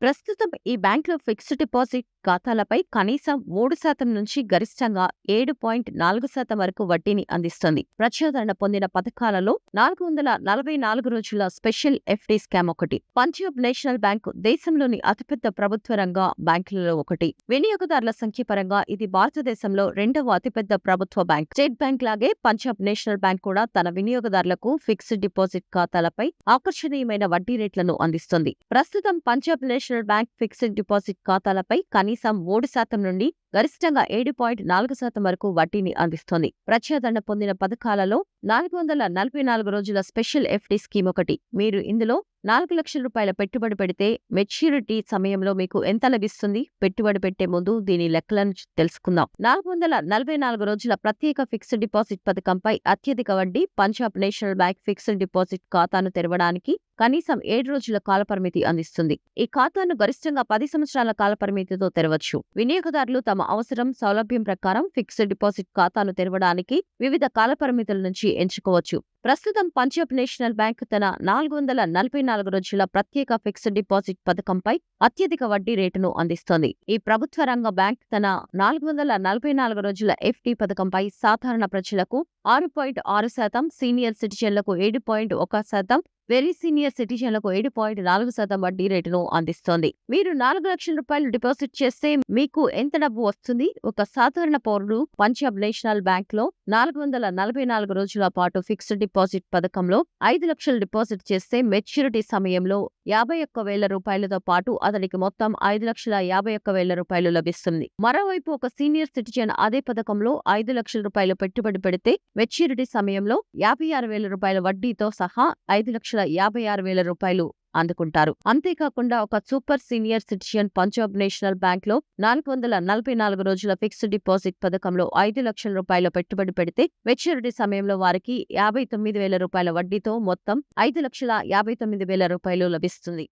ప్రస్తుతం ఈ బ్యాంకులో ఫిక్స్డ్ డిపాజిట్ ఖాతాలపై కనీసం 3% నుంచి గరిష్టంగా 7.4% వరకు వడ్డీని అందిస్తుంది. ప్రజాదరణ పొందిన పథకాలలో 444 రోజుల స్పెషల్ ఎఫ్‌డి స్కామ్ ఒకటి. పంజాబ్ నేషనల్ బ్యాంకు దేశంలోని అతిపెద్ద ప్రభుత్వ రంగ బ్యాంకులలో ఒకటి. వినియోగదారుల సంఖ్య పరంగా ఇది భారతదేశంలో రెండవ అతిపెద్ద ప్రభుత్వ బ్యాంక్. స్టేట్ బ్యాంక్ లాగే పంజాబ్ నేషనల్ బ్యాంక్ కూడా తన వినియోగదారులకు ఫిక్స్డ్ డిపాజిట్ ఖాతాలపై ఆకర్షణీయమైన వడ్డీ రేట్లను అందిస్తుంది. ప్రస్తుతం Punjab national bank fixed deposit ఖాతాలపై కనీసం 3% నుండి గరిష్టంగా 7.4% వరకు వడ్డీని అందిస్తోంది. ప్రజాదరణ పొందిన పథకాలలో 444 రోజుల స్పెషల్ ఎఫ్‌డి స్కీమ్ ఒకటి. మీరు ఇందులో 4 లక్షల రూపాయల పెట్టుబడి పెడితే మెచ్యూరిటీ సమయంలో మీకు ఎంత లభిస్తుంది? పెట్టుబడి పెట్టే ముందు దీని లెక్కలను తెలుసుకుందాం. 444 రోజుల ప్రత్యేక ఫిక్స్డ్ డిపాజిట్ పథకంపై అత్యధిక వడ్డీ. Punjab national bank fixed deposit ఖాతాను తెరవడానికి కనీసం 7 రోజుల కాలపరిమితి అందిస్తుంది. ఈ ఖాతాను గరిష్టంగా 10 సంవత్సరాల కాలపరిమితితో తెరవచ్చు. వినియోగదారులు తమ అవసరం, సౌలభ్యం ప్రకారం ఫిక్స్డ్ డిపాజిట్ ఖాతాను తెరవడానికి వివిధ కాలపరిమితుల నుంచి ఎంచుకోవచ్చు. ప్రస్తుతం పంజాబ్ నేషనల్ బ్యాంక్ తన 444 రోజుల ప్రత్యేక ఫిక్స్డ్ డిపాజిట్ పథకంపై అత్యధిక వడ్డీ రేటును అందిస్తోంది. ఈ ప్రభుత్వ రంగ బ్యాంక్ తన 444 రోజుల ఎఫ్‌డి పథకంపై సాధారణ ప్రజలకు 6.6%, సీనియర్ సిటిజన్లకు 7.1%, వెరీ సీనియర్ సిటిజన్లకు 7.4% వడ్డీ రేటును అందిస్తోంది. మీరు 4 లక్షల రూపాయలు డిపాజిట్ చేస్తే మీకు ఎంత డబ్బు వస్తుంది? ఒక సాధారణ పౌరుడు పంజాబ్ నేషనల్ బ్యాంక్లో 444 రోజుల పాటు ఫిక్స్డ్ డిపాజిట్ పథకంలో 5 లక్షలు డిపాజిట్ చేస్తే మెచ్యూరిటీ సమయంలో 51,000 రూపాయలతో పాటు అతనికి మొత్తం 5,51,000 రూపాయలు లభిస్తుంది. మరోవైపు ఒక సీనియర్ సిటిజన్ అదే పథకంలో 5 లక్షల రూపాయలు పెట్టుబడి పెడితే మెచ్యూరిటీ సమయంలో 56,000 రూపాయల వడ్డీతో సహా 5,56,000 రూపాయలు అందుకుంటారు. అంతేకాకుండా ఒక super senior citizen Punjab national బ్యాంక్లో 444 రోజుల ఫిక్స్డ్ డిపాజిట్ పథకంలో 5 లక్షల రూపాయల పెట్టుబడి పెడితే మెచ్యూరిటీ సమయంలో వారికి 59,000 రూపాయల వడ్డీతో మొత్తం 5,59,000 రూపాయలు లభిస్తుంది.